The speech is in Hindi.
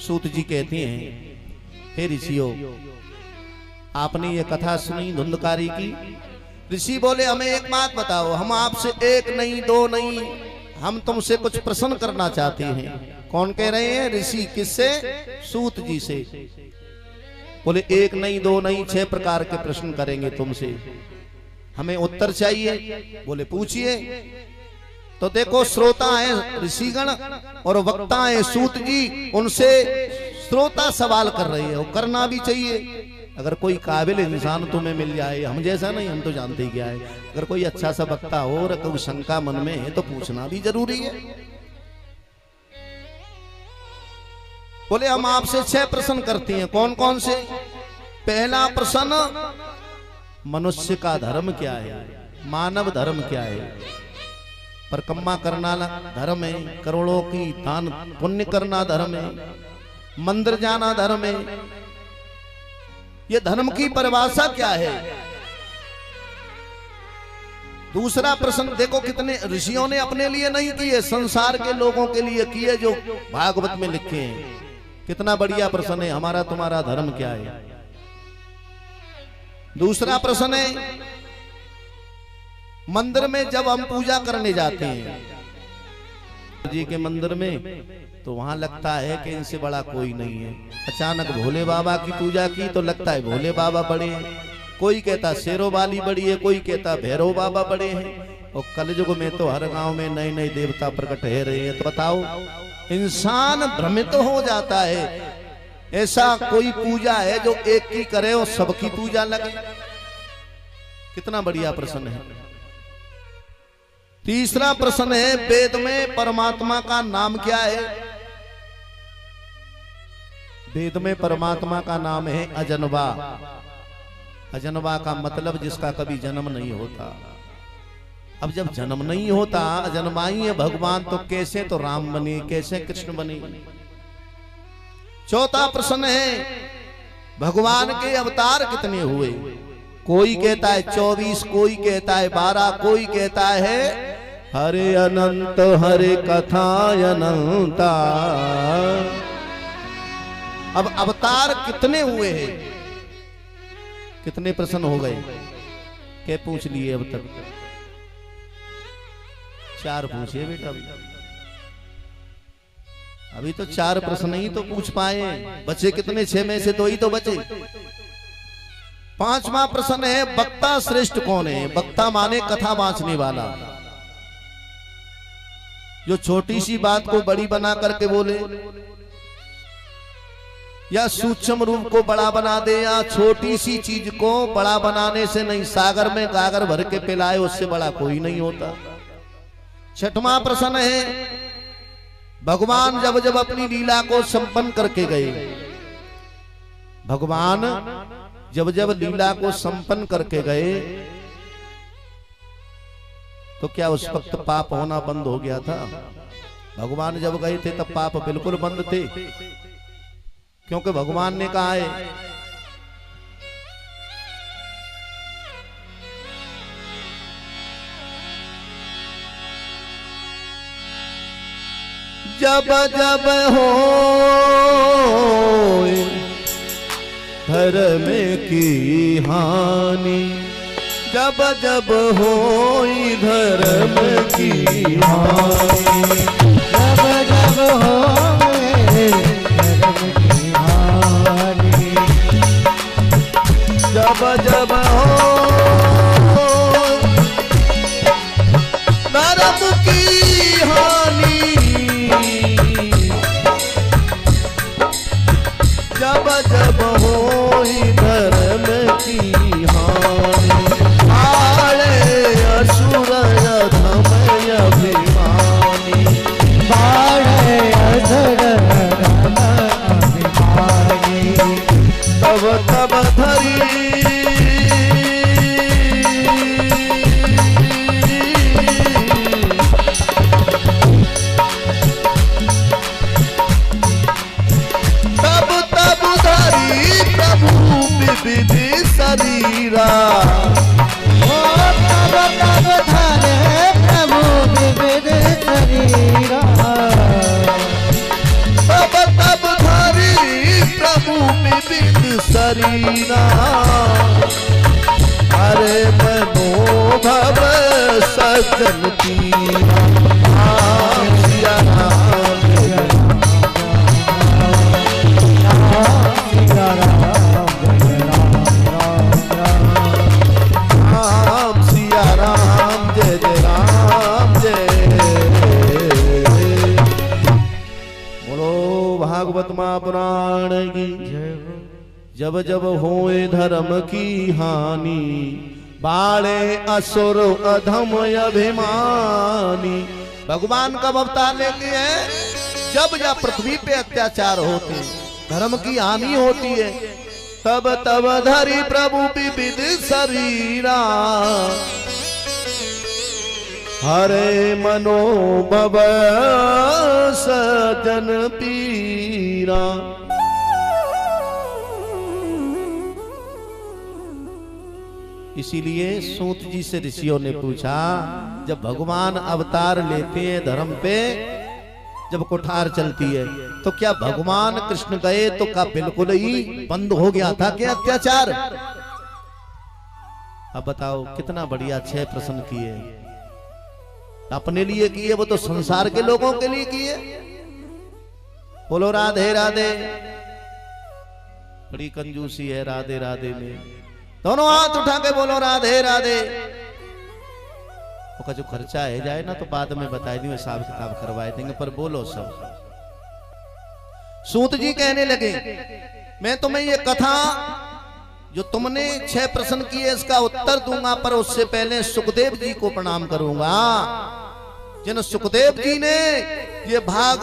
सूत जी कहते हैं, हे ऋषियों, आपने ये कथा सुनी धुंधकारी की। ऋषि बोले, हमें एक बात बताओ, हम आपसे एक नहीं दो नहीं, हम तुमसे कुछ प्रश्न करना चाहते हैं। कौन कह रहे हैं? ऋषि। किससे? सूत जी से। बोले, एक नहीं दो नहीं 6 प्रकार के प्रश्न करेंगे तुमसे, हमें उत्तर चाहिए। बोले, पूछिए। तो देखो, श्रोता है ऋषिगण और वक्ता है सूत जी, उनसे श्रोता सवाल कर रही है, वो करना भी चाहिए। अगर कोई काबिल इंसान तुम्हें मिल जाए, हम जैसा नहीं, हम तो जानते ही क्या है, अगर कोई अच्छा सा वक्ता हो और कोई शंका मन में है तो पूछना भी जरूरी है। बोले, हम आपसे 6 प्रश्न करते हैं। कौन कौन से? पहला प्रश्न, मनुष्य का धर्म क्या है, मानव धर्म क्या है? परिक्रमा करना धर्म है, करोड़ों की दान पुण्य करना धर्म है, मंदिर जाना धर्म है, ये धर्म की परिभाषा क्या है? दूसरा प्रश्न, देखो कितने ऋषियों ने अपने लिए नहीं किए, संसार के लोगों के लिए किए, जो भागवत में लिखे हैं। कितना बढ़िया प्रश्न है, हमारा तुम्हारा धर्म क्या है? दूसरा प्रश्न है, मंदिर में जब हम पूजा करने जाते हैं जी के मंदिर में, तो वहां लगता है कि इनसे बड़ा कोई नहीं है। अचानक भोले बाबा की पूजा की तो लगता है भोले बाबा बड़े हैं, कोई कहता शेरों वाली बड़ी है, कोई कहता भैरव बाबा बड़े हैं। और कलयुग में तो हर गांव में नए नए देवता प्रकट हो रहे हैं। तो बताओ, इंसान भ्रमित तो हो जाता है। ऐसा कोई पूजा है जो एक की करे और सबकी पूजा लगे? कितना बढ़िया प्रश्न है। तीसरा प्रश्न है, वेद में परमात्मा का नाम क्या है? वेद में परमात्मा का नाम है अजन्मा। अजन्मा का मतलब जिसका कभी जन्म नहीं होता। अब जब जन्म नहीं होता, अजन्मा ही है भगवान, तो कैसे तो राम बने, कैसे कृष्ण बने? चौथा प्रश्न है, भगवान के अवतार कितने हुए? कोई कहता है 24, कोई कहता है 12, कोई कहता है हरे अनंत हरे कथा अनंता। अब अवतार कितने हुए हैं? कितने प्रश्न हो गए? क्या पूछ लिए अब तक? 4 पूछे बेटा। अभी तो 4 प्रश्न ही तो पूछ पाए, बचे कितने? 6 में से 2 ही तो बचे। 5वां प्रश्न है, वक्ता श्रेष्ठ कौन है? वक्ता माने कथा बांचने वाला, जो छोटी सी बात को बड़ी बना करके बोले, या सूक्ष्म रूप को बड़ा बना दे, या छोटी सी चीज को बड़ा बनाने से नहीं, सागर में गागर भर के पिलाए उससे बड़ा कोई नहीं होता। 6वां प्रश्न है, भगवान जब जब अपनी लीला को संपन्न करके गए, भगवान जब जब लीला को संपन्न करके गए, तो क्या उस वक्त पाप होना बंद हो गया था? भगवान जब गए थे तब पाप बिल्कुल बंद थे, क्योंकि भगवान ने कहा है, जब जब हो धर्म की हानि, जब जब होई धर्म की हानि, जब जब होए धर्म की हानि, जब जब हो धर्म की हानि, जब जब होई धर्म की हानि, असुर अधम अभिमानी, बाढ़ अधम शरीरा हरे मनोभव सजन पीरा राम सिया राम सिया राम जय राम सिया राम जय जय राम जय। बोलो भागवत महापुराण की जब जब होए धर्म की हानि बाड़े असुर अधम अभिमानी। भगवान कब अवतार लेते हैं? जब या पृथ्वी पे अत्याचार होते हैं, धर्म की हानि होती है, तब तब धरी प्रभु विविध शरीरा हरे मनोभव सजन पीरा। इसीलिए सूत जी से ऋषियों ने पूछा, जब भगवान अवतार लेते हैं धर्म पे, जब कुठार चलती है, तो क्या भगवान कृष्ण गए तो क्या बिल्कुल ही बंद हो गया था क्या अत्याचार? अब बताओ कितना बढ़िया 6 प्रश्न किए, अपने लिए किए, वो तो संसार के लोगों के लिए किए। बोलो राधे राधे। बड़ी कंजूसी है राधे राधे में। दोनों हाथ उठा के बोलो राधे राधे। वो का जो खर्चा है जाए ना तो बाद में बता देंगे, हिसाब किताब करवाए देंगे, पर बोलो सब। सूत जी कहने लगे, मैं तुम्हें ये कथा जो तुमने 6 प्रश्न किए इसका उत्तर दूंगा, पर उससे पहले सुखदेव जी को प्रणाम करूंगा। जिन सुखदेव जी ने ये भाग